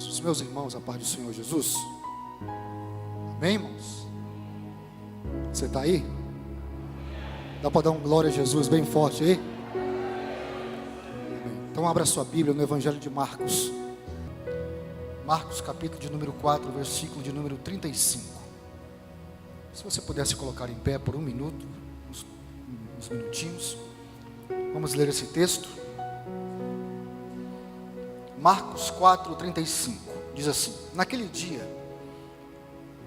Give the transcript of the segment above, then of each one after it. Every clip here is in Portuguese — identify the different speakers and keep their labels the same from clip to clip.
Speaker 1: Os meus irmãos, a paz do Senhor Jesus. Amém, irmãos? Você está aí? Dá para dar um glória a Jesus bem forte aí? Amém. Então abra sua Bíblia no Evangelho de Marcos. Marcos capítulo de número 4, versículo de número 35. Se você pudesse colocar em pé por um minuto, uns minutinhos. Vamos ler esse texto. Marcos 4, 35. Diz assim: naquele dia,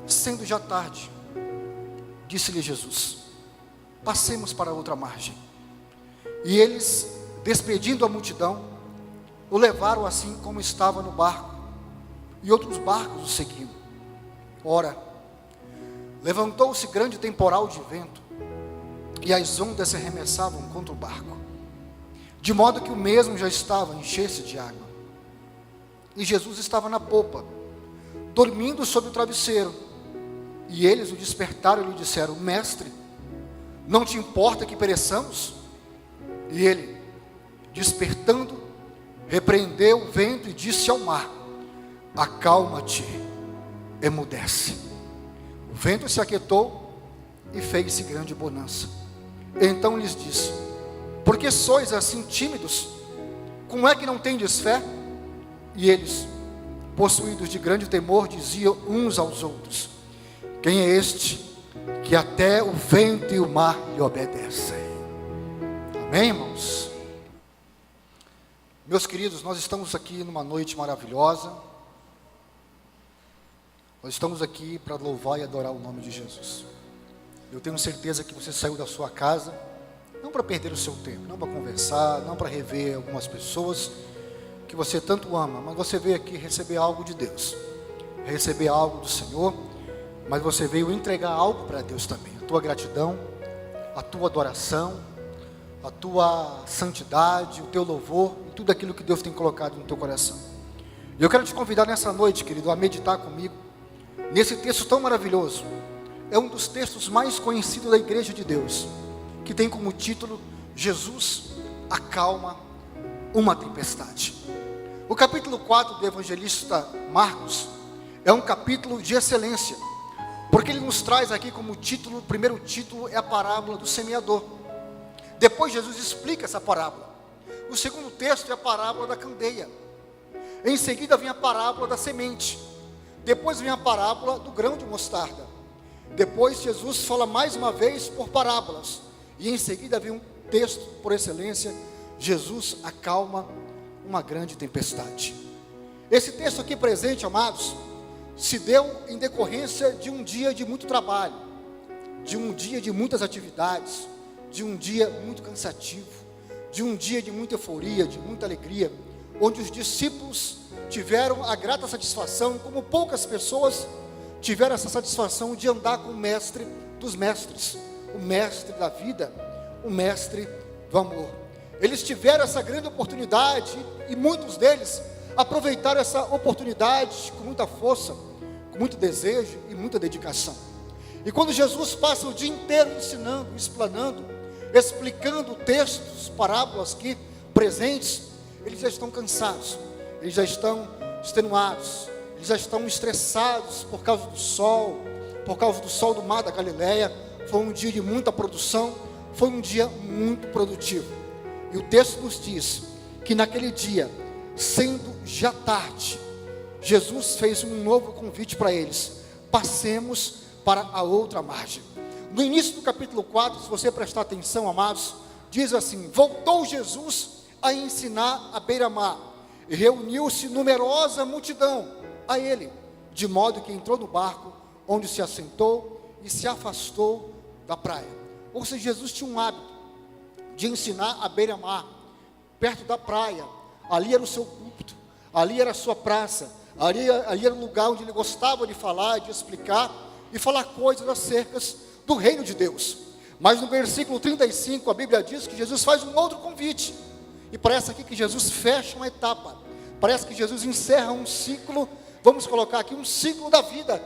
Speaker 1: sendo já tarde, disse-lhe Jesus: passemos para outra margem. E eles, despedindo a multidão, o levaram assim como estava no barco, e outros barcos o seguiam. Ora, levantou-se grande temporal de vento, e as ondas se arremessavam contra o barco, de modo que o mesmo já estava a encher-se de água. E Jesus estava na popa, dormindo sobre o travesseiro. E eles o despertaram e lhe disseram: Mestre, não te importa que pereçamos? E ele, despertando, repreendeu o vento e disse ao mar: acalma-te, emudece. O vento se aquietou e fez-se grande bonança. Então lhes disse: por que sois assim tímidos? Como é que não tendes fé? E eles, possuídos de grande temor, diziam uns aos outros: quem é este que até o vento e o mar lhe obedecem? Amém, irmãos? Meus queridos, nós estamos aqui numa noite maravilhosa. Nós estamos aqui para louvar e adorar o nome de Jesus. Eu tenho certeza que você saiu da sua casa não para perder o seu tempo, não para conversar, não para rever algumas pessoas que você tanto ama, mas você veio aqui receber algo de Deus, receber algo do Senhor, mas você veio entregar algo para Deus também, a tua gratidão, a tua adoração, a tua santidade, o teu louvor, e tudo aquilo que Deus tem colocado no teu coração. E eu quero te convidar nessa noite, querido, a meditar comigo, nesse texto tão maravilhoso. É um dos textos mais conhecidos da Igreja de Deus, que tem como título: Jesus acalma uma tempestade. O capítulo 4 do evangelista Marcos é um capítulo de excelência, porque ele nos traz aqui como título, o primeiro título é a parábola do semeador. Depois Jesus explica essa parábola. O segundo texto é a parábola da candeia. Em seguida vem a parábola da semente. Depois vem a parábola do grão de mostarda. Depois Jesus fala mais uma vez por parábolas. E em seguida vem um texto por excelência: Jesus acalma uma grande tempestade. Esse texto aqui presente, amados, se deu em decorrência de um dia de muito trabalho, de um dia de muitas atividades, de um dia muito cansativo, de um dia de muita euforia, de muita alegria, onde os discípulos tiveram a grata satisfação, como poucas pessoas tiveram essa satisfação, de andar com o mestre dos mestres, o mestre da vida, o mestre do amor. Eles tiveram essa grande oportunidade, e muitos deles aproveitaram essa oportunidade com muita força, com muito desejo e muita dedicação. E quando Jesus passa o dia inteiro ensinando, explanando, explicando textos, parábolas aqui presentes, eles já estão cansados, eles já estão extenuados, eles já estão estressados por causa do sol do mar da Galileia. Foi um dia de muita produção, foi um dia muito produtivo. E o texto nos diz que naquele dia, sendo já tarde, Jesus fez um novo convite para eles: passemos para a outra margem. No início do capítulo 4, se você prestar atenção, amados, diz assim: voltou Jesus a ensinar à beira-mar, e reuniu-se numerosa multidão a ele, de modo que entrou no barco, onde se assentou e se afastou da praia. Ou seja, Jesus tinha um hábito de ensinar à beira-mar, perto da praia. Ali era o seu púlpito, ali era a sua praça, ali era o lugar onde ele gostava de falar, de explicar e falar coisas acerca do reino de Deus. Mas no versículo 35 a Bíblia diz que Jesus faz um outro convite, e parece aqui que Jesus fecha uma etapa, parece que Jesus encerra um ciclo, vamos colocar aqui um ciclo da vida,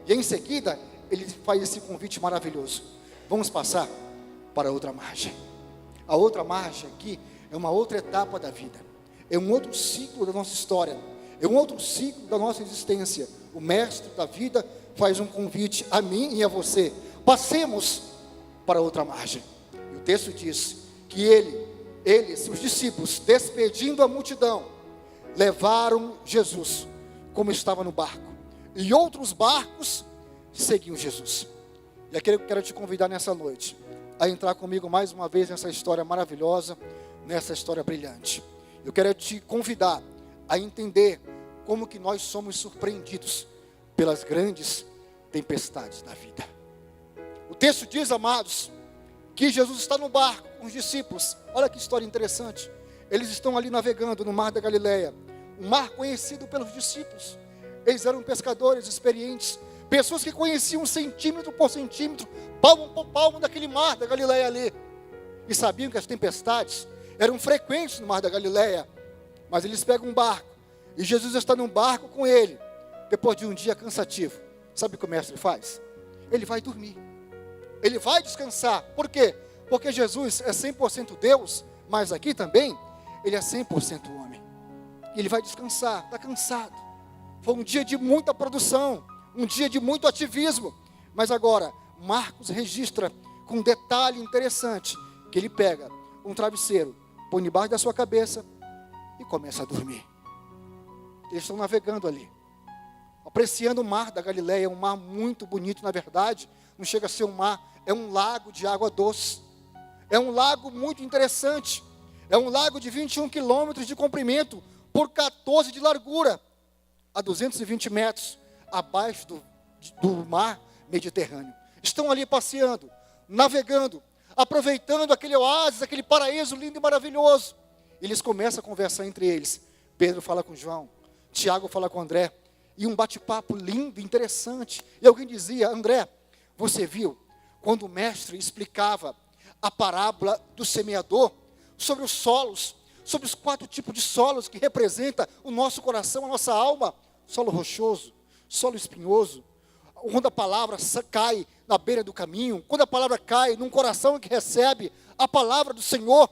Speaker 1: e em seguida ele faz esse convite maravilhoso: vamos passar para outra margem. A outra margem aqui é uma outra etapa da vida, é um outro ciclo da nossa história, é um outro ciclo da nossa existência. O mestre da vida faz um convite a mim e a você: passemos para outra margem. E o texto diz que eles, os discípulos, despedindo a multidão, levaram Jesus como estava no barco, e outros barcos seguiam Jesus. E aqui eu quero te convidar nessa noite a entrar comigo mais uma vez nessa história maravilhosa, nessa história brilhante. Eu quero te convidar a entender como que nós somos surpreendidos pelas grandes tempestades da vida. O texto diz, amados, que Jesus está no barco com os discípulos. Olha que história interessante. Eles estão ali navegando no mar da Galileia, um mar conhecido pelos discípulos. Eles eram pescadores experientes, pessoas que conheciam centímetro por centímetro, palmo por palmo daquele mar da Galileia ali, e sabiam que as tempestades eram frequentes no mar da Galileia. Mas eles pegam um barco, e Jesus está num barco com ele, depois de um dia cansativo. Sabe o que o mestre faz? Ele vai dormir, ele vai descansar. Por quê? Porque Jesus é 100% Deus, mas aqui também ele é 100% homem. Ele vai descansar, está cansado. Foi um dia de muita produção, um dia de muito ativismo. Mas agora, Marcos registra com um detalhe interessante, que ele pega um travesseiro, põe debaixo da sua cabeça e começa a dormir. Eles estão navegando ali, apreciando o mar da Galileia. É um mar muito bonito, na verdade. Não chega a ser um mar, é um lago de água doce. É um lago muito interessante. É um lago de 21 quilômetros de comprimento por 14 de largura, a 220 metros abaixo do mar Mediterrâneo. Estão ali passeando, navegando, aproveitando aquele oásis, aquele paraíso lindo e maravilhoso. Eles começam a conversar entre eles. Pedro fala com João, Tiago fala com André, e um bate-papo lindo, interessante. E alguém dizia: André, você viu quando o mestre explicava a parábola do semeador, sobre os solos, sobre os 4 tipos de solos que representa o nosso coração, a nossa alma? Solo rochoso, solo espinhoso, quando a palavra cai na beira do caminho, quando a palavra cai num coração que recebe a palavra do Senhor,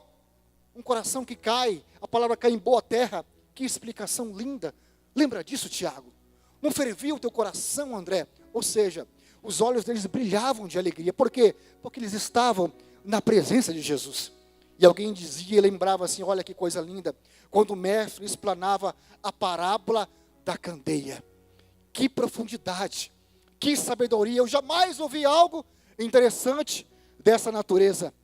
Speaker 1: um coração que cai, a palavra cai em boa terra. Que explicação linda. Lembra disso, Tiago? Não fervia o teu coração, André? Ou seja, os olhos deles brilhavam de alegria. Por quê? Porque eles estavam na presença de Jesus. E alguém dizia, lembrava assim: olha que coisa linda, quando o mestre explanava a parábola da candeia. Que profundidade, que sabedoria. Eu jamais ouvi algo interessante dessa natureza.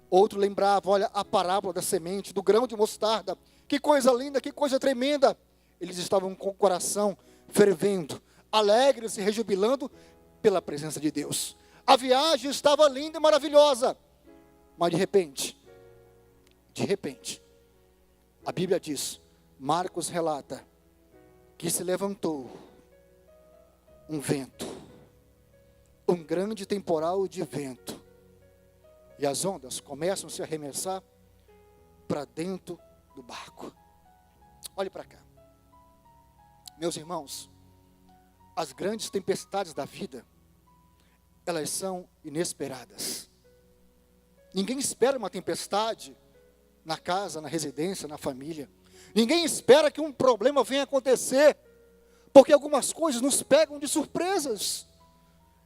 Speaker 1: Outro lembrava, olha, a parábola da semente, do grão de mostarda. Que coisa linda, que coisa tremenda. Eles estavam com o coração fervendo, alegres e rejubilando pela presença de Deus. A viagem estava linda e maravilhosa. Mas de repente, a Bíblia diz, Marcos relata, que se levantou um vento, um grande temporal de vento, e as ondas começam a se arremessar para dentro do barco. Olhe para cá, meus irmãos, as grandes tempestades da vida, elas são inesperadas. Ninguém espera uma tempestade na casa, na residência, na família. Ninguém espera que um problema venha acontecer, porque algumas coisas nos pegam de surpresas.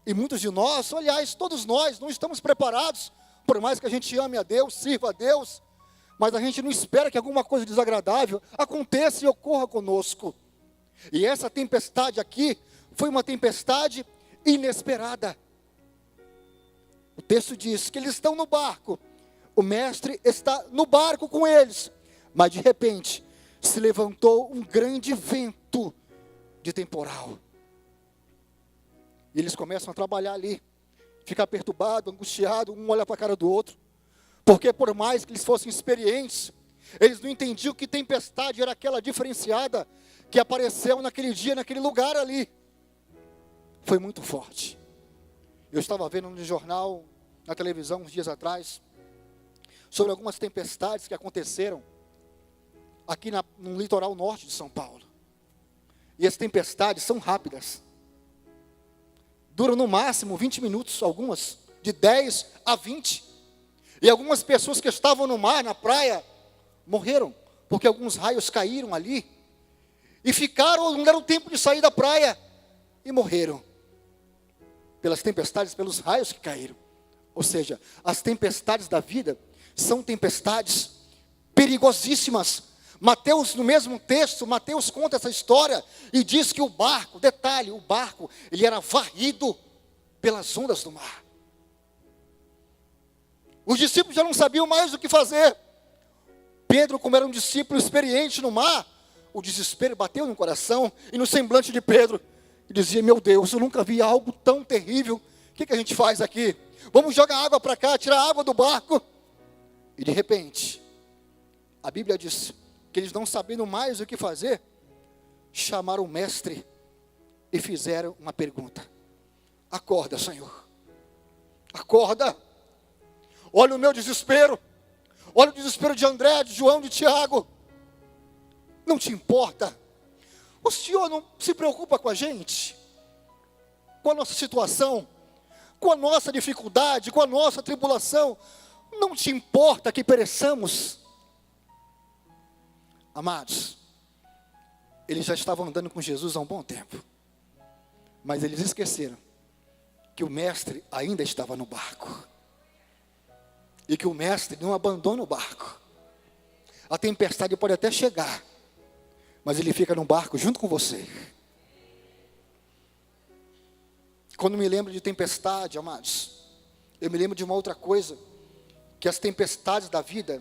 Speaker 1: E muitos de nós, aliás, todos nós, não estamos preparados, por mais que a gente ame a Deus, sirva a Deus, mas a gente não espera que alguma coisa desagradável aconteça e ocorra conosco. E essa tempestade aqui foi uma tempestade inesperada. O texto diz que eles estão no barco, o mestre está no barco com eles, mas de repente se levantou um grande vento de temporal. E eles começam a trabalhar ali, ficar perturbado, angustiado, um olha para a cara do outro, porque por mais que eles fossem experientes, eles não entendiam que tempestade era aquela diferenciada que apareceu naquele dia, naquele lugar ali. Foi muito forte. Eu estava vendo no jornal, na televisão, uns dias atrás, sobre algumas tempestades que aconteceram aqui no litoral norte de São Paulo. E as tempestades são rápidas. Duram no máximo 20 minutos, algumas de 10 a 20. E algumas pessoas que estavam no mar, na praia, morreram, porque alguns raios caíram ali. e ficaram, não deram tempo de sair da praia, e morreram, pelas tempestades, pelos raios que caíram. Ou seja, as tempestades da vida são tempestades perigosíssimas. Mateus, no mesmo texto, Mateus conta essa história e diz que o barco, detalhe, o barco, ele era varrido pelas ondas do mar. Os discípulos já não sabiam mais o que fazer. Pedro, como era um discípulo experiente no mar, o desespero bateu no coração e no semblante de Pedro. E dizia: meu Deus, eu nunca vi algo tão terrível. O que a gente faz aqui? Vamos jogar água para cá, tirar água do barco. E de repente, a Bíblia diz que eles, não sabendo mais o que fazer, chamaram o mestre e fizeram uma pergunta: acorda, Senhor, acorda. Olha o meu desespero, olha o desespero de André, de João, de Tiago. Não te importa? O Senhor não se preocupa com a gente, com a nossa situação, com a nossa dificuldade, com a nossa tribulação? Não te importa que pereçamos? Amados, eles já estavam andando com Jesus há um bom tempo, mas eles esqueceram que o mestre ainda estava no barco, e que o mestre não abandona o barco. A tempestade pode até chegar, mas ele fica no barco junto com você. Quando me lembro de tempestade, amados, eu me lembro de uma outra coisa, que as tempestades da vida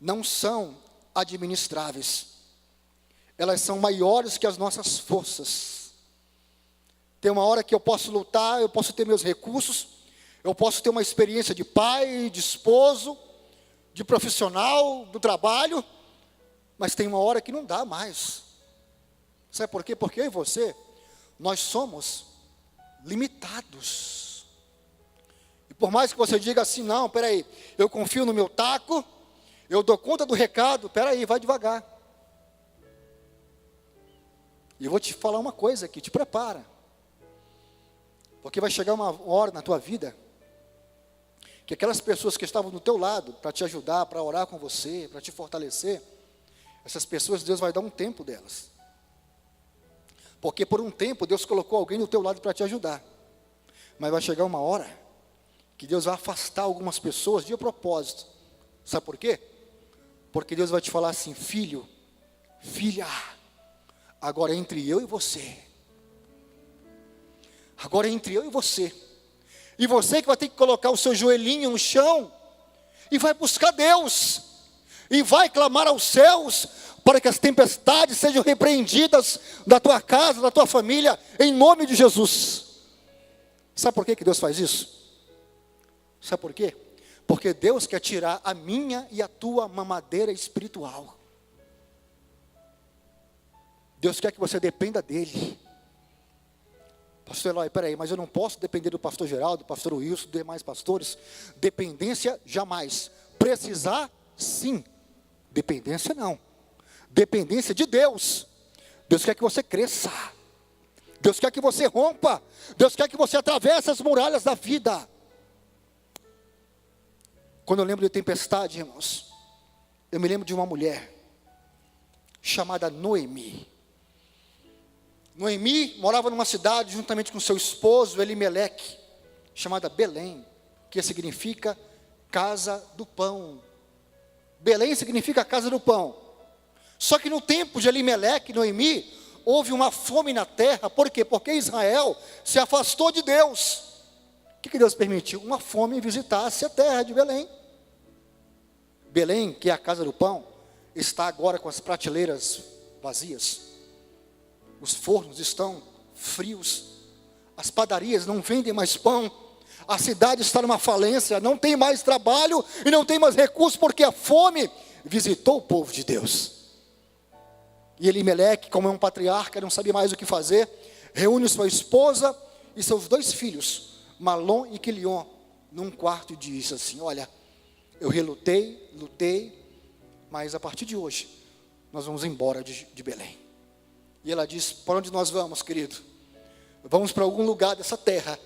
Speaker 1: não são administráveis. Elas são maiores que as nossas forças. Tem uma hora que eu posso lutar, eu posso ter meus recursos, eu posso ter uma experiência de pai, de esposo, de profissional, do trabalho, mas tem uma hora que não dá mais. Sabe por quê? Porque eu e você, nós somos limitados. E por mais que você diga assim: não, peraí, eu confio no meu taco, eu dou conta do recado, peraí, vai devagar. E eu vou te falar uma coisa aqui, te prepara. Porque vai chegar uma hora na tua vida que aquelas pessoas que estavam do teu lado para te ajudar, para orar com você, para te fortalecer, essas pessoas, Deus vai dar um tempo delas. Porque por um tempo Deus colocou alguém do teu lado para te ajudar. Mas vai chegar uma hora que Deus vai afastar algumas pessoas de propósito. Sabe por quê? Porque Deus vai te falar assim: filho, filha, agora é entre eu e você. Agora é entre eu e você. E você que vai ter que colocar o seu joelhinho no chão e vai buscar Deus. E vai clamar aos céus para que as tempestades sejam repreendidas da tua casa, da tua família, em nome de Jesus. Sabe por que Deus faz isso? Sabe por quê? Porque Deus quer tirar a minha e a tua mamadeira espiritual. Deus quer que você dependa dEle. Pastor Eloy, peraí, mas eu não posso depender do pastor Geraldo, do pastor Wilson, dos demais pastores. Dependência, jamais. Precisar, sim. Dependência, não. Dependência de Deus. Deus quer que você cresça. Deus quer que você rompa. Deus quer que você atravesse as muralhas da vida. Quando eu lembro de tempestade, irmãos, eu me lembro de uma mulher chamada Noemi. Noemi morava numa cidade juntamente com seu esposo Elimeleque, chamada Belém, que significa casa do pão. Belém significa casa do pão. Só que no tempo de Elimeleque e Noemi, houve uma fome na terra. Por quê? Porque Israel se afastou de Deus. O que Deus permitiu? Uma fome visitasse a terra de Belém. Belém, que é a casa do pão, está agora com as prateleiras vazias. Os fornos estão frios. As padarias não vendem mais pão. A cidade está numa falência. Não tem mais trabalho e não tem mais recursos, porque a fome visitou o povo de Deus. E Elimeleque, como é um patriarca, não sabia mais o que fazer, reúne sua esposa e seus 2 filhos, Malom e Quilion, num quarto e disse assim: olha, eu relutei, lutei, mas a partir de hoje, nós vamos embora de Belém. E ela disse: para onde nós vamos, querido? Vamos para algum lugar dessa terra.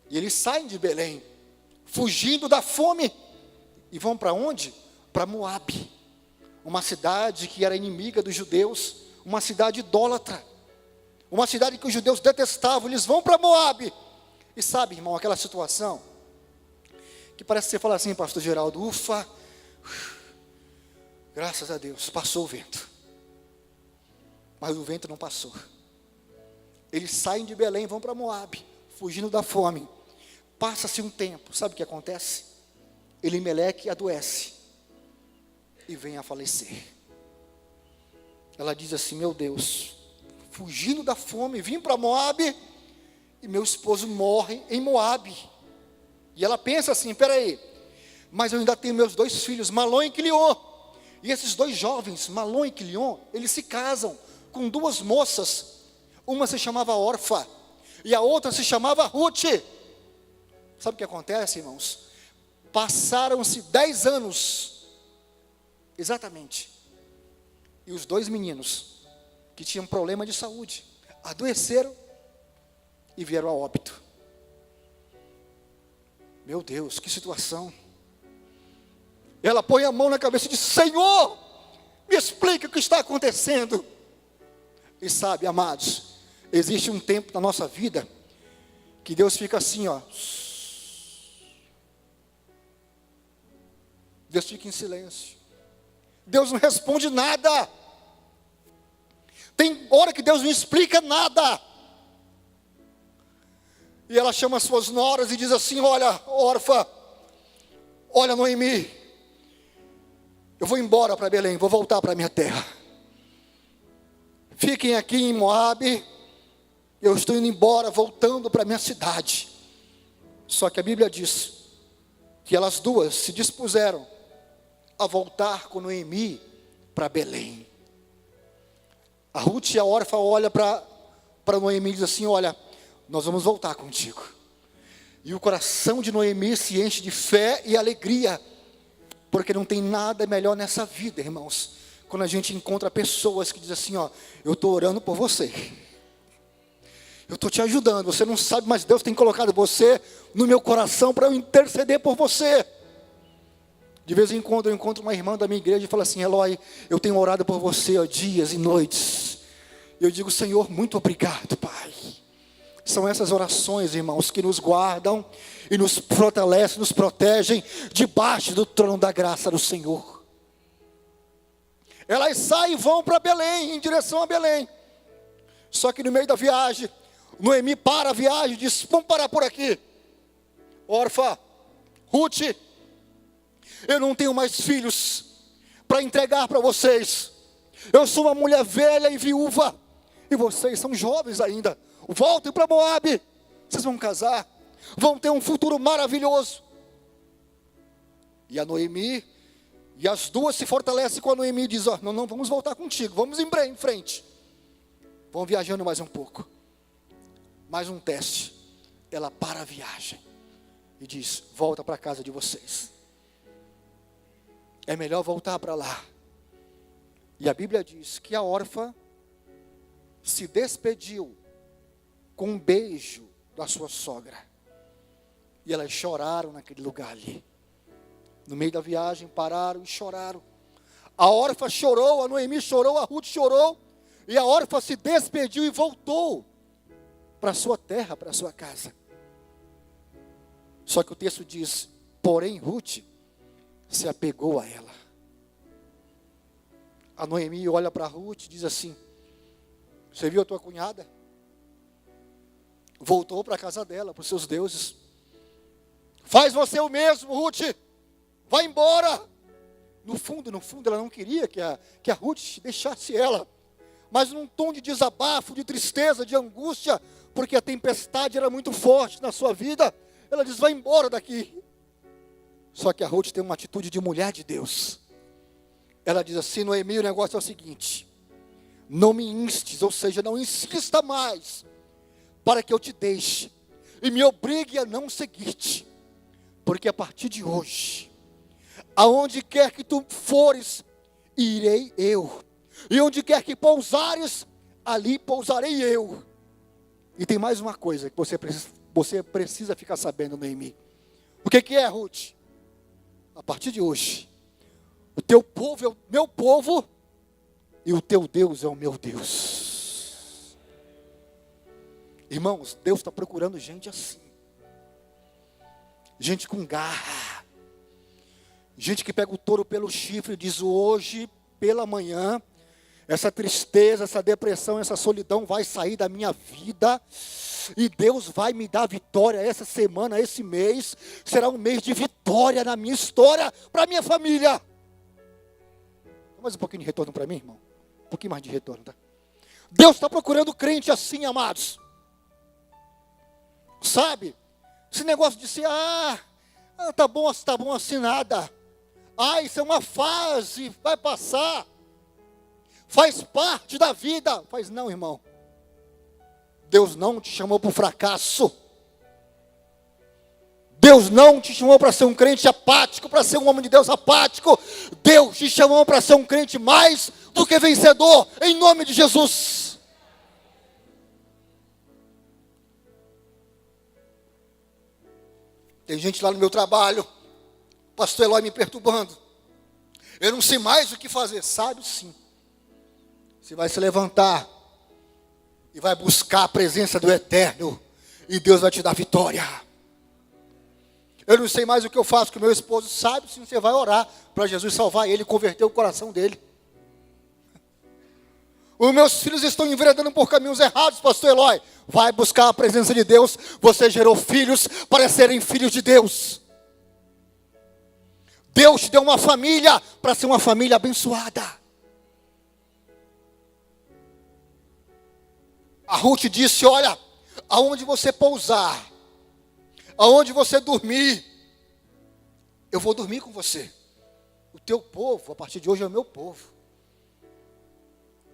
Speaker 1: E eles saem de Belém, fugindo da fome, e vão para onde? Para Moabe, uma cidade que era inimiga dos judeus, uma cidade idólatra, uma cidade que os judeus detestavam. Eles vão para Moabe. E sabe, irmão, aquela situação que parece que você fala assim, pastor Geraldo, ufa, graças a Deus, passou o vento. Mas o vento não passou. Eles saem de Belém e vão para Moabe, fugindo da fome. Passa-se um tempo, sabe o que acontece? Elimeleque adoece e vem a falecer. Ela diz assim, meu Deus, fugindo da fome, vim para Moabe e meu esposo morre em Moabe. E ela pensa assim, peraí, mas eu ainda tenho meus 2 filhos, Malom e Quilion. E esses 2 jovens, Malom e Quilion, eles se casam com 2 moças. Uma se chamava Orfa e a outra se chamava Ruth. Sabe o que acontece, irmãos? Passaram-se 10 anos, exatamente. E os 2 meninos, que tinham problema de saúde, adoeceram e vieram a óbito. Meu Deus, que situação. Ela põe a mão na cabeça e diz, Senhor, me explica o que está acontecendo. E sabe, amados, existe um tempo na nossa vida que Deus fica assim, ó. Deus fica em silêncio. Deus não responde nada. Tem hora que Deus não explica nada. E ela chama as suas noras e diz assim, olha, Orfa, olha, Noemi, eu vou embora para Belém, vou voltar para minha terra. Fiquem aqui em Moabe, eu estou indo embora, voltando para minha cidade. Só que a Bíblia diz que elas 2 se dispuseram a voltar com Noemi para Belém. A Ruth e a Orfa olham para Noemi e dizem assim, olha, nós vamos voltar contigo. E o coração de Noemi se enche de fé e alegria, porque não tem nada melhor nessa vida, irmãos, quando a gente encontra pessoas que dizem assim, ó, eu estou orando por você, eu estou te ajudando, você não sabe, mas Deus tem colocado você no meu coração para eu interceder por você. De vez em quando eu encontro uma irmã da minha igreja e fala assim, Eloy, eu tenho orado por você, ó, dias e noites. Eu digo, Senhor, muito obrigado, Pai. São essas orações, irmãos, que nos guardam e nos fortalecem, nos protegem debaixo do trono da graça do Senhor. Elas saem e vão para Belém, em direção a Belém. Só que no meio da viagem, Noemi para a viagem e diz, vamos parar por aqui. Orfa, Ruth, eu não tenho mais filhos para entregar para vocês. Eu sou uma mulher velha e viúva, e vocês são jovens ainda. Voltem para Moabe, vocês vão casar, vão ter um futuro maravilhoso. E a Noemi, e as 2 se fortalecem com a Noemi e dizem, ó, não vamos voltar contigo, vamos em frente. Vão viajando mais um pouco. Mais um teste. Ela para a viagem e diz, volta para a casa de vocês. É melhor voltar para lá. E a Bíblia diz que a órfã se despediu com um beijo da sua sogra. E elas choraram naquele lugar ali. No meio da viagem, pararam e choraram. A órfã chorou, a Noemi chorou, a Ruth chorou. E a órfã se despediu e voltou para a sua terra, para a sua casa. Só que o texto diz, porém Ruth se apegou a ela. A Noemi olha para Ruth e diz assim, você viu a tua cunhada? Voltou para a casa dela, para os seus deuses. Faz você o mesmo, Ruth. Vai embora. No fundo, ela não queria que a Ruth deixasse ela. Mas num tom de desabafo, de tristeza, de angústia, porque a tempestade era muito forte na sua vida, ela diz, vai embora daqui. Só que a Ruth tem uma atitude de mulher de Deus. Ela diz assim, Noemi, o negócio é o seguinte, não me instes, ou seja, não insista mais, para que eu te deixe, e me obrigue a não seguir-te, porque a partir de hoje, aonde quer que tu fores, irei eu, e onde quer que pousares, ali pousarei eu. E tem mais uma coisa que você precisa ficar sabendo, Noemi. O que é, Ruth? A partir de hoje, o teu povo é o meu povo, e o teu Deus é o meu Deus. Irmãos, Deus está procurando gente assim. Gente com garra. Gente que pega o touro pelo chifre e diz: hoje, pela manhã, essa tristeza, essa depressão, essa solidão vai sair da minha vida. E Deus vai me dar vitória essa semana, esse mês. Será um mês de vitória na minha história, para a minha família. Mais um pouquinho de retorno para mim, irmão. Um pouquinho mais de retorno, tá? Deus está procurando crente assim, amados. Sabe? Esse negócio de ser, tá bom assim nada. Isso é uma fase, vai passar. Faz parte da vida. Faz não, irmão. Deus não te chamou para o fracasso. Deus não te chamou para ser um crente apático, para ser um homem de Deus apático. Deus te chamou para ser um crente mais do que vencedor, em nome de Jesus. Tem gente lá no meu trabalho, pastor Eloy me perturbando. Eu não sei mais o que fazer. Sabe sim. Você vai se levantar e vai buscar a presença do Eterno, e Deus vai te dar vitória. Eu não sei mais o que eu faço com meu esposo. Sabe sim, você vai orar para Jesus salvar ele, converter o coração dele. Os meus filhos estão enveredando por caminhos errados, pastor Eloy. Vai buscar a presença de Deus. Você gerou filhos para serem filhos de Deus. Deus te deu uma família para ser uma família abençoada. A Ruth disse: olha, aonde você pousar, aonde você dormir, eu vou dormir com você. O teu povo, a partir de hoje, é o meu povo.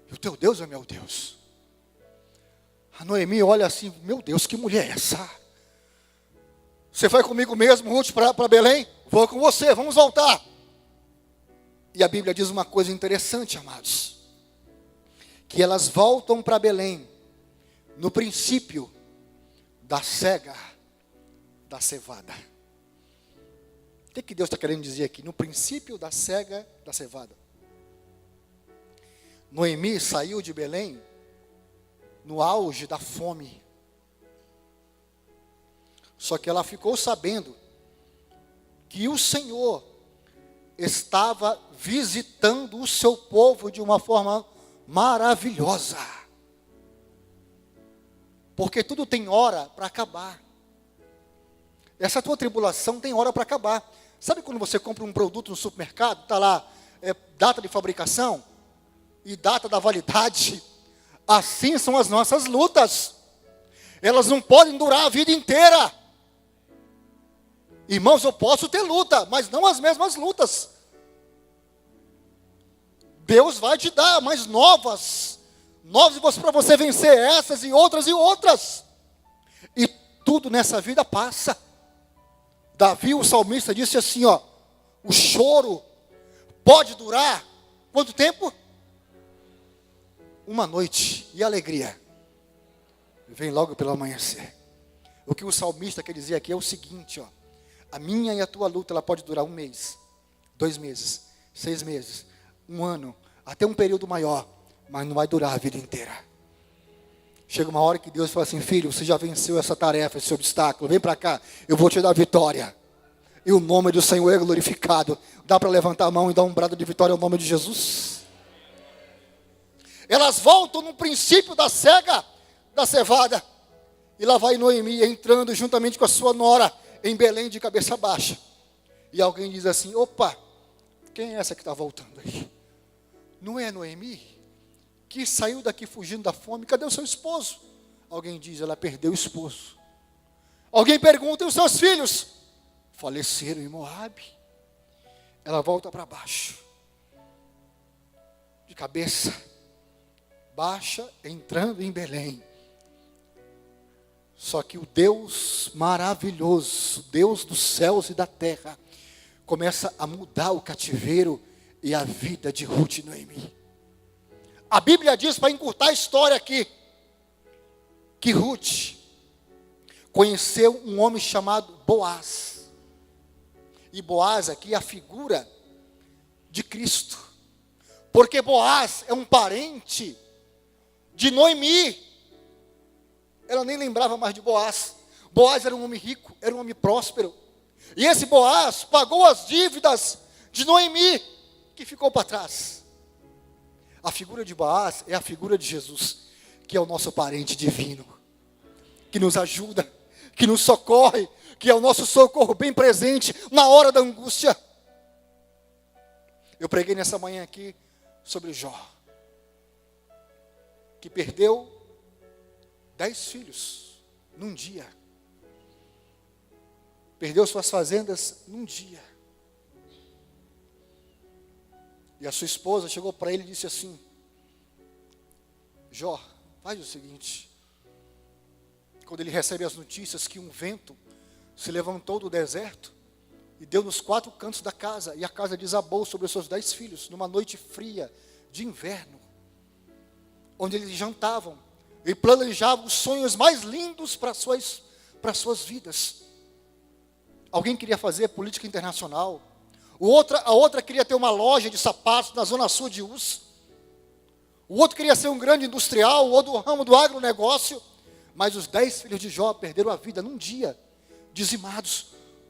Speaker 1: E o teu Deus é o meu Deus. A Noemi olha assim: meu Deus, que mulher é essa? Você vai comigo mesmo, Ruth, para Belém? Vou com você, vamos voltar. E a Bíblia diz uma coisa interessante, amados. Que elas voltam para Belém no princípio da cega da cevada. O que Deus está querendo dizer aqui? No princípio da cega da cevada. Noemi saiu de Belém no auge da fome. Só que ela ficou sabendo que o Senhor estava visitando o seu povo de uma forma maravilhosa. Porque tudo tem hora para acabar. Essa tua tribulação tem hora para acabar. Sabe quando você compra um produto no supermercado, está lá, data de fabricação e data da validade? Assim são as nossas lutas. Elas não podem durar a vida inteira. Irmãos, eu posso ter luta, mas não as mesmas lutas. Deus vai te dar mais novas para você vencer essas e outras e outras. E tudo nessa vida passa. Davi, o salmista, disse assim, o choro pode durar quanto tempo? Uma noite. E a alegria vem logo pelo amanhecer. O que o salmista quer dizer aqui é o seguinte, a minha e a tua luta, ela pode durar 1 mês, 2 meses, 6 meses, 1 ano, até um período maior, mas não vai durar a vida inteira. Chega uma hora que Deus fala assim: filho, você já venceu essa tarefa, esse obstáculo, vem para cá, eu vou te dar vitória. E o nome do Senhor é glorificado. Dá para levantar a mão e dar um brado de vitória ao nome de Jesus? Elas voltam no princípio da cega, da cevada. E lá vai Noemi entrando juntamente com a sua nora em Belém de cabeça baixa. E alguém diz assim: opa, quem é essa que está voltando aí? Não é Noemi? Que saiu daqui fugindo da fome? Cadê o seu esposo? Alguém diz: ela perdeu o esposo. Alguém pergunta: e os seus filhos? Faleceram em Moabe. Ela volta para baixo, de cabeça baixa, entrando em Belém. Só que o Deus maravilhoso, Deus dos céus e da terra, começa a mudar o cativeiro e a vida de Ruth e Noemi. A Bíblia diz, para encurtar a história aqui, que Ruth conheceu um homem chamado Boaz. E Boaz aqui é a figura de Cristo. Porque Boaz é um parente de Noemi. Ela nem lembrava mais de Boaz. Boaz era um homem rico, era um homem próspero. E esse Boaz pagou as dívidas de Noemi, que ficou para trás. A figura de Boaz é a figura de Jesus, que é o nosso parente divino, que nos ajuda, que nos socorre, que é o nosso socorro bem presente na hora da angústia. Eu preguei nessa manhã aqui sobre Jó, que perdeu 10 filhos num dia. Perdeu suas fazendas num dia. E a sua esposa chegou para ele e disse assim: Jó, faz o seguinte. Quando ele recebe as notícias que um vento se levantou do deserto e deu nos 4 cantos da casa, e a casa desabou sobre os seus 10 filhos, numa noite fria de inverno, onde eles jantavam e planejavam os sonhos mais lindos para suas vidas. Alguém queria fazer política internacional, a outra queria ter uma loja de sapatos na zona sul de Uz, o outro queria ser um grande industrial, o outro do ramo do agronegócio, mas os 10 filhos de Jó perderam a vida num dia, dizimados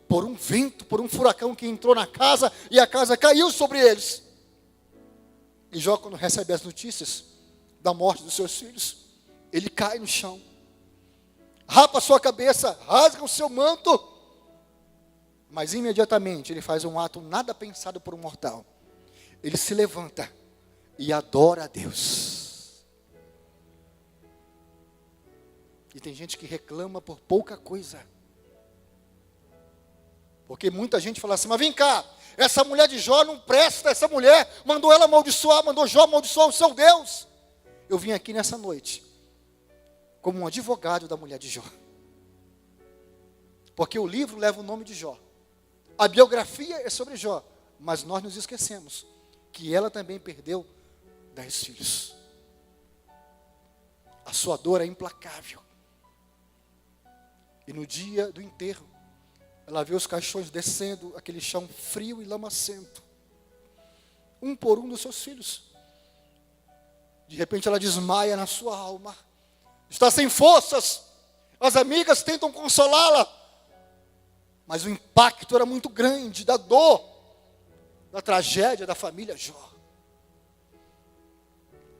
Speaker 1: por um vento, por um furacão que entrou na casa, e a casa caiu sobre eles. E Jó, quando recebe as notícias da morte dos seus filhos, ele cai no chão, rapa a sua cabeça, rasga o seu manto, mas imediatamente ele faz um ato nada pensado por um mortal. Ele se levanta e adora a Deus. E tem gente que reclama por pouca coisa. Porque muita gente fala assim: mas vem cá, essa mulher de Jó não presta, essa mulher mandou ela amaldiçoar, mandou Jó amaldiçoar o seu Deus. Eu vim aqui nessa noite como um advogado da mulher de Jó. Porque o livro leva o nome de Jó. A biografia é sobre Jó, mas nós nos esquecemos que ela também perdeu 10 filhos. A sua dor é implacável. E no dia do enterro, ela vê os caixões descendo, aquele chão frio e lamacento, um por um dos seus filhos. De repente ela desmaia na sua alma, está sem forças, as amigas tentam consolá-la, mas o impacto era muito grande, da dor, da tragédia da família Jó.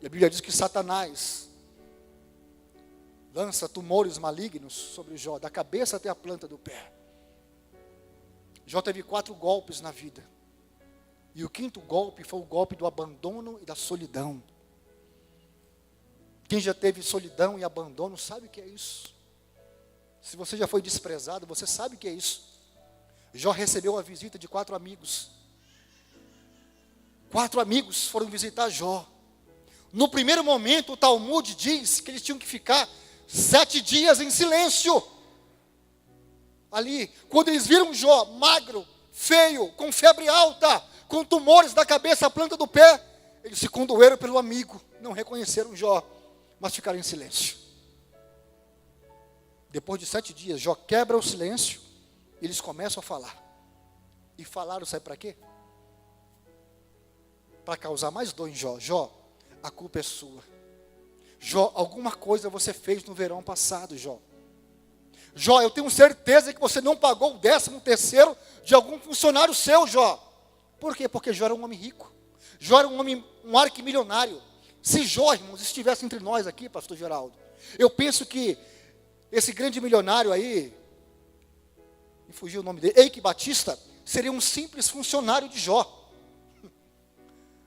Speaker 1: E a Bíblia diz que Satanás lança tumores malignos sobre Jó, da cabeça até a planta do pé. Jó teve 4 golpes na vida. E o 5º golpe foi o golpe do abandono e da solidão. Quem já teve solidão e abandono sabe o que é isso. Se você já foi desprezado, você sabe o que é isso. Jó recebeu a visita de 4 amigos. 4 amigos foram visitar Jó. No primeiro momento, o Talmud diz que eles tinham que ficar 7 dias em silêncio. Ali, quando eles viram Jó magro, feio, com febre alta, com tumores da cabeça à planta do pé, eles se condoeram pelo amigo, não reconheceram Jó, mas ficaram em silêncio. Depois de 7 dias, Jó quebra o silêncio, e eles começam a falar. E falaram, sabe para quê? Para causar mais dor em Jó. Jó, a culpa é sua. Jó, alguma coisa você fez no verão passado, Jó. Jó, eu tenho certeza que você não pagou o 13º de algum funcionário seu, Jó. Por quê? Porque Jó era um homem rico. Jó era um arquimilionário. Se Jó, irmãos, estivesse entre nós aqui, pastor Geraldo, eu penso que esse grande milionário aí, me fugiu o nome dele, Eike Batista, seria um simples funcionário de Jó.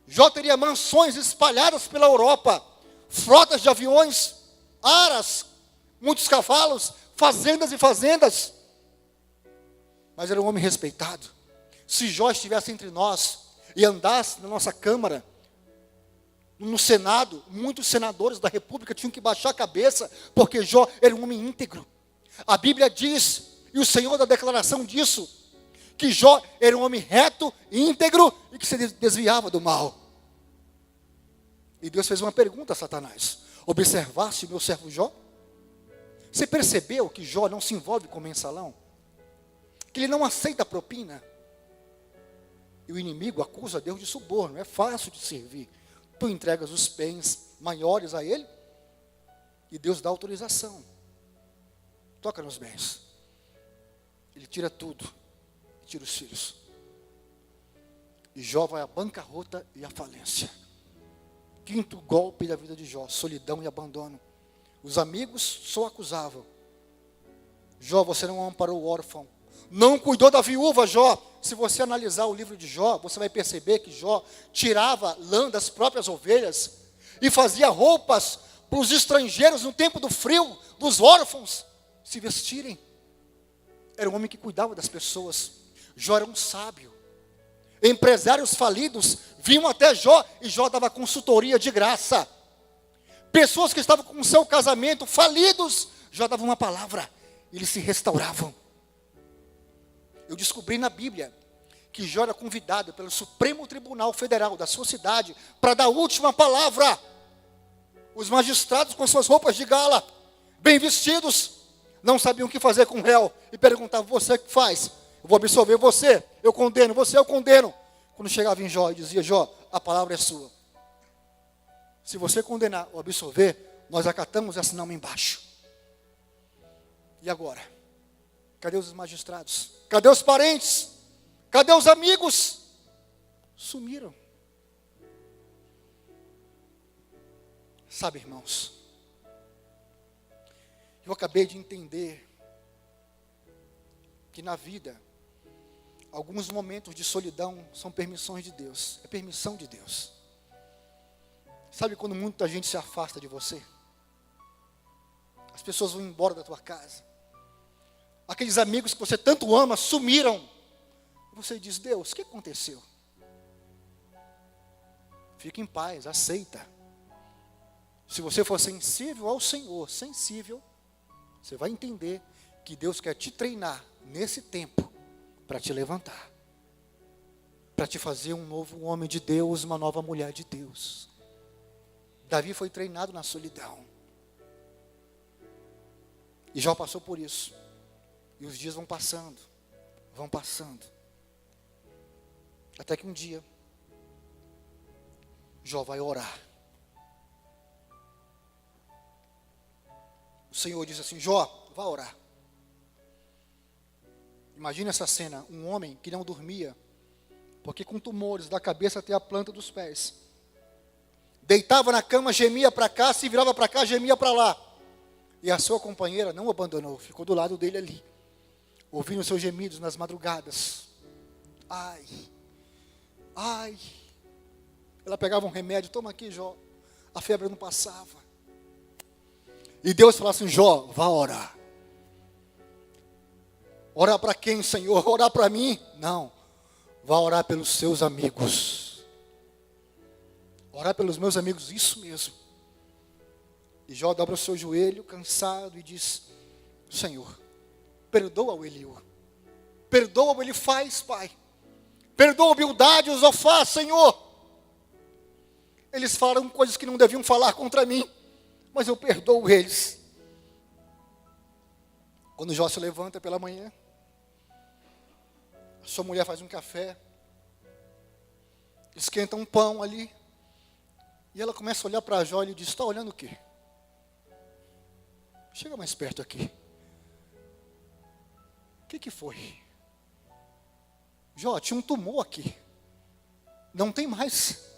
Speaker 1: Jó teria mansões espalhadas pela Europa, frotas de aviões, aras, muitos cavalos, fazendas e fazendas. Mas era um homem respeitado. Se Jó estivesse entre nós e andasse na nossa Câmara, no Senado, muitos senadores da República tinham que baixar a cabeça, porque Jó era um homem íntegro. A Bíblia diz, e o Senhor dá declaração disso, que Jó era um homem reto, íntegro e que se desviava do mal. E Deus fez uma pergunta a Satanás: observaste o meu servo Jó? Você percebeu que Jó não se envolve com mensalão? Que ele não aceita propina? E o inimigo acusa Deus de suborno. É fácil de servir. Tu entregas os bens maiores a ele e Deus dá autorização. Toca nos bens. Ele tira tudo e tira os filhos. E Jó vai à bancarrota e à falência. Quinto golpe da vida de Jó: solidão e abandono. Os amigos só acusavam. Jó, você não amparou o órfão, não cuidou da viúva, Jó. Se você analisar o livro de Jó, você vai perceber que Jó tirava lã das próprias ovelhas e fazia roupas para os estrangeiros no tempo do frio, dos órfãos se vestirem. Era um homem que cuidava das pessoas. Jó era um sábio. Empresários falidos vinham até Jó e Jó dava consultoria de graça. Pessoas que estavam com o seu casamento falidos, Jó dava uma palavra, eles se restauravam. Eu descobri na Bíblia que Jó era convidado pelo Supremo Tribunal Federal da sua cidade para dar a última palavra. Os magistrados com suas roupas de gala, bem vestidos, não sabiam o que fazer com o réu e perguntavam: você o que faz? Eu vou absolver você, eu condeno, você eu condeno. Quando chegava em Jó e dizia: Jó, a palavra é sua. Se você condenar ou absolver, nós acatamos e assinamos embaixo. E agora? Cadê os magistrados? Cadê os parentes? Cadê os amigos? Sumiram. Sabe, irmãos, eu acabei de entender que na vida, alguns momentos de solidão são permissões de Deus. É permissão de Deus. Sabe quando muita gente se afasta de você? As pessoas vão embora da tua casa. Aqueles amigos que você tanto ama sumiram. Você diz: Deus, o que aconteceu? Fica em paz, aceita. Se você for sensível ao Senhor, sensível, você vai entender que Deus quer te treinar nesse tempo para te levantar, para te fazer um novo homem de Deus, uma nova mulher de Deus. Davi foi treinado na solidão. E Jó passou por isso. E os dias vão passando. Até que um dia, Jó vai orar. O Senhor diz assim: Jó, vá orar. Imagina essa cena, um homem que não dormia, porque com tumores da cabeça até a planta dos pés. Deitava na cama, gemia para cá, se virava para cá, gemia para lá. E a sua companheira não o abandonou, ficou do lado dele ali, ouvindo seus gemidos nas madrugadas. Ai. Ela pegava um remédio: toma aqui, Jó. A febre não passava. E Deus falava assim: Jó, vá orar. Orar para quem, Senhor? Orar para mim? Não. Vá orar pelos seus amigos. Orar pelos meus amigos, isso mesmo. E Jó dobra o seu joelho, cansado, e diz: Senhor, perdoa o Eliú. Perdoa o Elifaz, Pai. Perdoa a Bildade e o Zofá, Senhor. Eles falaram coisas que não deviam falar contra mim, mas eu perdoo eles. Quando Jó se levanta pela manhã, a sua mulher faz um café, esquenta um pão ali, e ela começa a olhar para Jó e ele diz: está olhando o quê? Chega mais perto aqui. O que foi? Jó, tinha um tumor aqui. Não tem mais.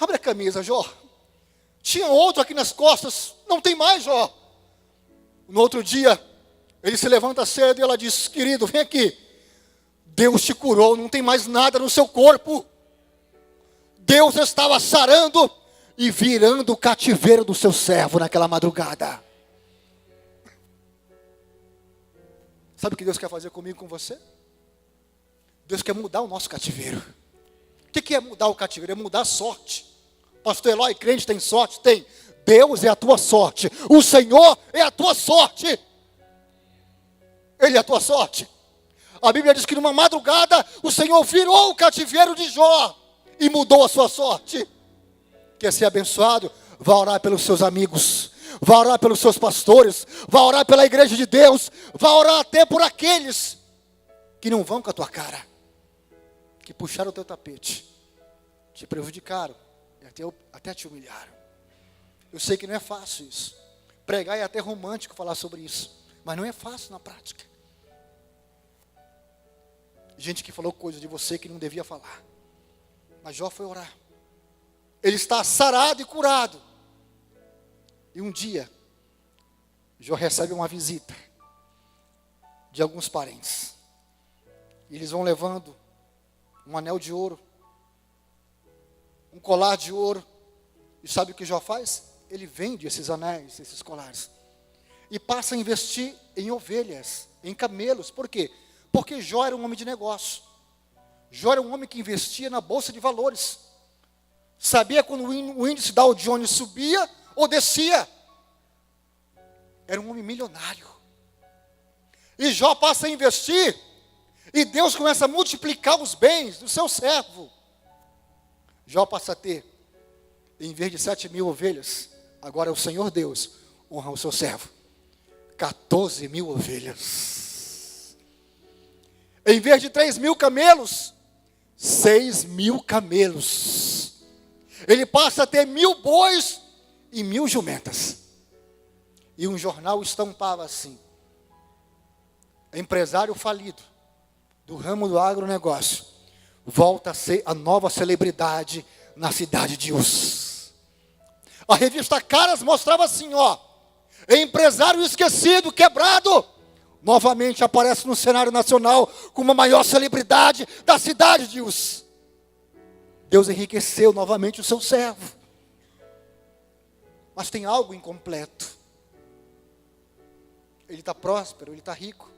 Speaker 1: Abre a camisa, Jó. Tinha outro aqui nas costas. Não tem mais, Jó. No outro dia, ele se levanta cedo e ela diz: querido, vem aqui. Deus te curou, não tem mais nada no seu corpo. Deus estava sarando e virando o cativeiro do seu servo naquela madrugada. Sabe o que Deus quer fazer comigo e com você? Deus quer mudar o nosso cativeiro. O que é mudar o cativeiro? É mudar a sorte. Pastor Eloy, crente tem sorte? Tem. Deus é a tua sorte. O Senhor é a tua sorte. Ele é a tua sorte. A Bíblia diz que numa madrugada o Senhor virou o cativeiro de Jó e mudou a sua sorte. Quer ser abençoado? Vá orar pelos seus amigos. Vá orar pelos seus pastores. Vá orar pela igreja de Deus. Vá orar até por aqueles que não vão com a tua cara, que puxaram o teu tapete, te prejudicaram, e até te humilharam. Eu sei que não é fácil isso. Pregar é até romântico falar sobre isso, mas não é fácil na prática. Gente que falou coisas de você que não devia falar. Mas Jó foi orar. Ele está sarado e curado. E um dia, Jó recebe uma visita de alguns parentes. E eles vão levando um anel de ouro, um colar de ouro. E sabe o que Jó faz? Ele vende esses anéis, esses colares. E passa a investir em ovelhas, em camelos. Por quê? Porque Jó era um homem de negócio. Jó era um homem que investia na bolsa de valores. Sabia quando o índice Dow Jones subia ou descia. Era um homem milionário. E Jó passa a investir. E Deus começa a multiplicar os bens do seu servo. Jó passa a ter, em vez de 7.000 ovelhas, agora o Senhor Deus honra o seu servo. 14.000 ovelhas. Em vez de 3.000 camelos, 6.000 camelos. Ele passa a ter 1.000 bois e 1.000 jumentas. E um jornal estampava assim: empresário falido do ramo do agronegócio volta a ser a nova celebridade na cidade de Uz. A revista Caras mostrava assim, empresário esquecido, quebrado, novamente aparece no cenário nacional como a maior celebridade da cidade de Uz. Deus enriqueceu novamente o seu servo. Mas tem algo incompleto. Ele está próspero, ele está rico.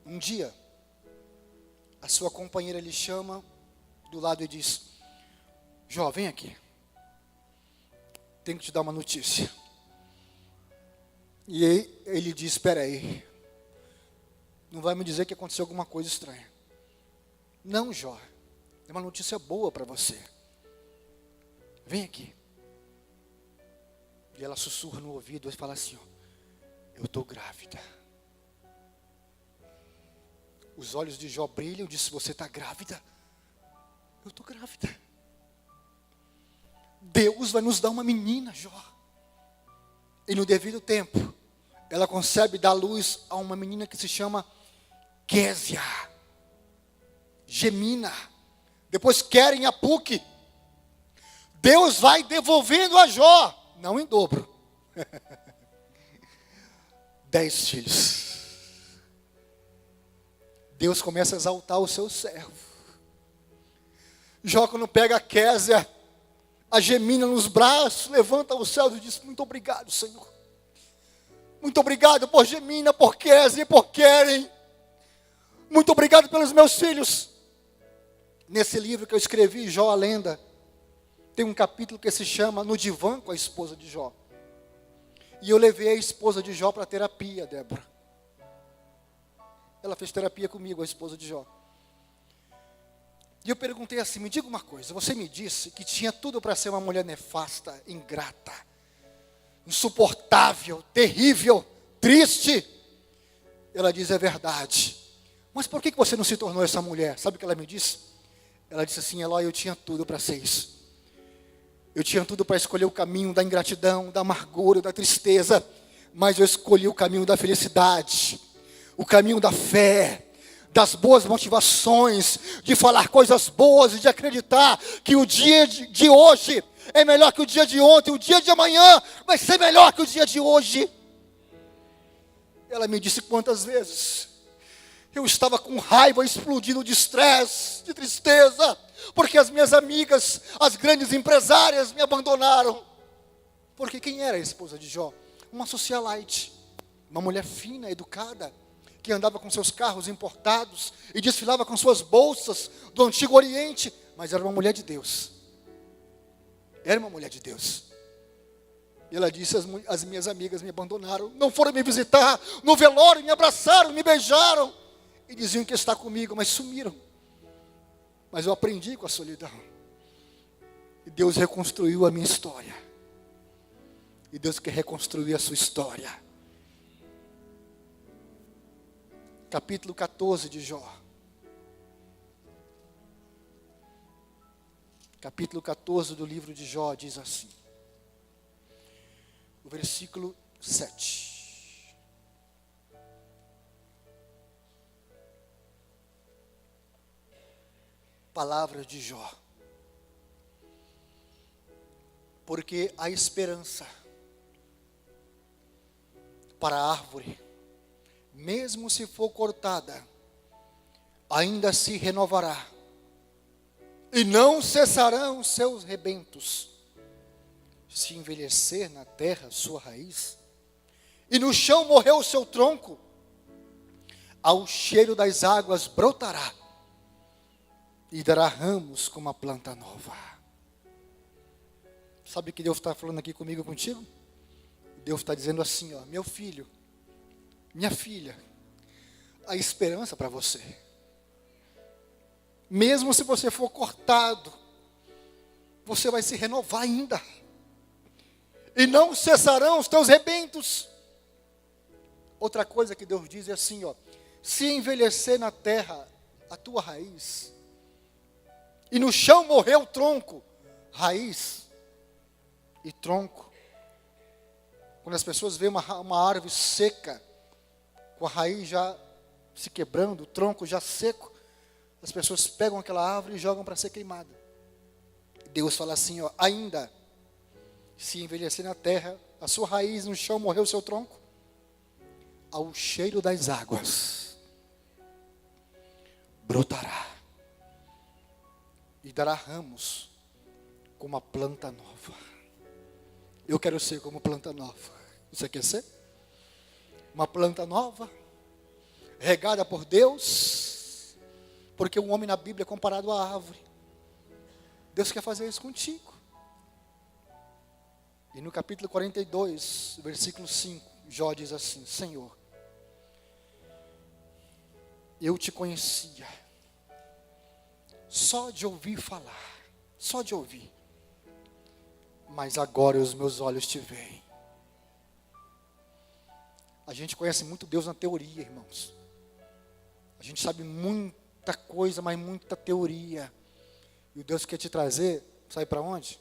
Speaker 1: Um dia, a sua companheira lhe chama do lado e diz: Jó, vem aqui. Tenho que te dar uma notícia. E ele diz: espera aí. Não vai me dizer que aconteceu alguma coisa estranha. Não, Jó. É uma notícia boa para você. Vem aqui. E ela sussurra no ouvido e fala assim: eu estou grávida. Os olhos de Jó brilham e diz: você está grávida? Eu estou grávida. Deus vai nos dar uma menina, Jó. E no devido tempo, ela concebe dar luz a uma menina que se chama Késia, Gemina. Depois querem a Puque. Deus vai devolvendo a Jó, não em dobro. 10 filhos. Deus começa a exaltar o seu servo. Jó, quando pega a Késia, a Gemina nos braços, levanta os céus e diz: muito obrigado, Senhor. Muito obrigado por Gemina, por Késia e por Keren. Muito obrigado pelos meus filhos. Nesse livro que eu escrevi, Jó, a Lenda, tem um capítulo que se chama No Divã com a esposa de Jó. E eu levei a esposa de Jó para terapia, Débora. Ela fez terapia comigo, a esposa de Jó. E eu perguntei assim: me diga uma coisa, você me disse que tinha tudo para ser uma mulher nefasta, ingrata, insuportável, terrível, triste. Ela diz: é verdade. Mas por que você não se tornou essa mulher? Sabe o que ela me disse? Ela disse assim: Eloy, eu tinha tudo para ser isso. Eu tinha tudo para escolher o caminho da ingratidão, da amargura, da tristeza. Mas eu escolhi o caminho da felicidade, o caminho da fé, das boas motivações, de falar coisas boas e de acreditar que o dia de hoje é melhor que o dia de ontem, o dia de amanhã vai ser melhor que o dia de hoje. Ela me disse quantas vezes eu estava com raiva, explodindo de estresse, de tristeza, porque as minhas amigas, as grandes empresárias me abandonaram. Porque quem era a esposa de Jó? Uma socialite, uma mulher fina, educada, que andava com seus carros importados e desfilava com suas bolsas do Antigo Oriente, mas era uma mulher de Deus. Era uma mulher de Deus. E ela disse: as minhas amigas me abandonaram, não foram me visitar no velório, me abraçaram, me beijaram e diziam que está comigo, mas sumiram. Mas eu aprendi com a solidão. E Deus reconstruiu a minha história. E Deus quer reconstruir a sua história. Capítulo 14 de Jó. capítulo 14 do livro de Jó diz assim, o versículo 7. Palavras de Jó. Porque a esperança para a árvore, mesmo se for cortada, ainda se renovará, e não cessarão seus rebentos. Se envelhecer na terra sua raiz, e no chão morrer o seu tronco, ao cheiro das águas brotará, e dará ramos como a planta nova. Sabe o que Deus está falando aqui comigo, contigo? Deus está dizendo assim, ó, meu filho, minha filha, a esperança para você. Mesmo se você for cortado, você vai se renovar ainda. E não cessarão os teus rebentos. Outra coisa que Deus diz é assim, ó, se envelhecer na terra a tua raiz, e no chão morrer o tronco, raiz e tronco. Quando as pessoas veem uma árvore seca, com a raiz já se quebrando, o tronco já seco, as pessoas pegam aquela árvore e jogam para ser queimada. Deus fala assim, ó, ainda se envelhecer na terra, a sua raiz no chão morreu o seu tronco, ao cheiro das águas brotará e dará ramos como a planta nova. Eu quero ser como planta nova. Você quer ser? Uma planta nova, regada por Deus, porque um homem na Bíblia é comparado à árvore. Deus quer fazer isso contigo. E no capítulo 42, versículo 5, Jó diz assim, Senhor, eu te conhecia, só de ouvir falar, só de ouvir, mas agora os meus olhos te veem. A gente conhece muito Deus na teoria, irmãos. A gente sabe muita coisa, mas muita teoria. E o Deus quer te trazer, sabe para onde?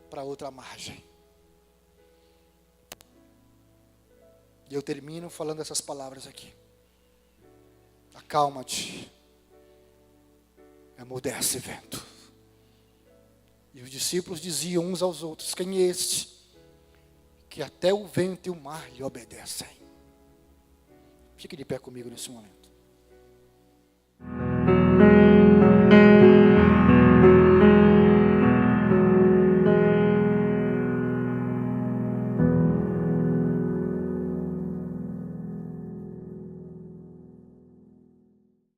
Speaker 1: Para outra margem. E eu termino falando essas palavras aqui. Acalma-te. Amudece, vento. E os discípulos diziam uns aos outros, quem é este? Que até o vento e o mar lhe obedecem. Fique de pé comigo nesse momento.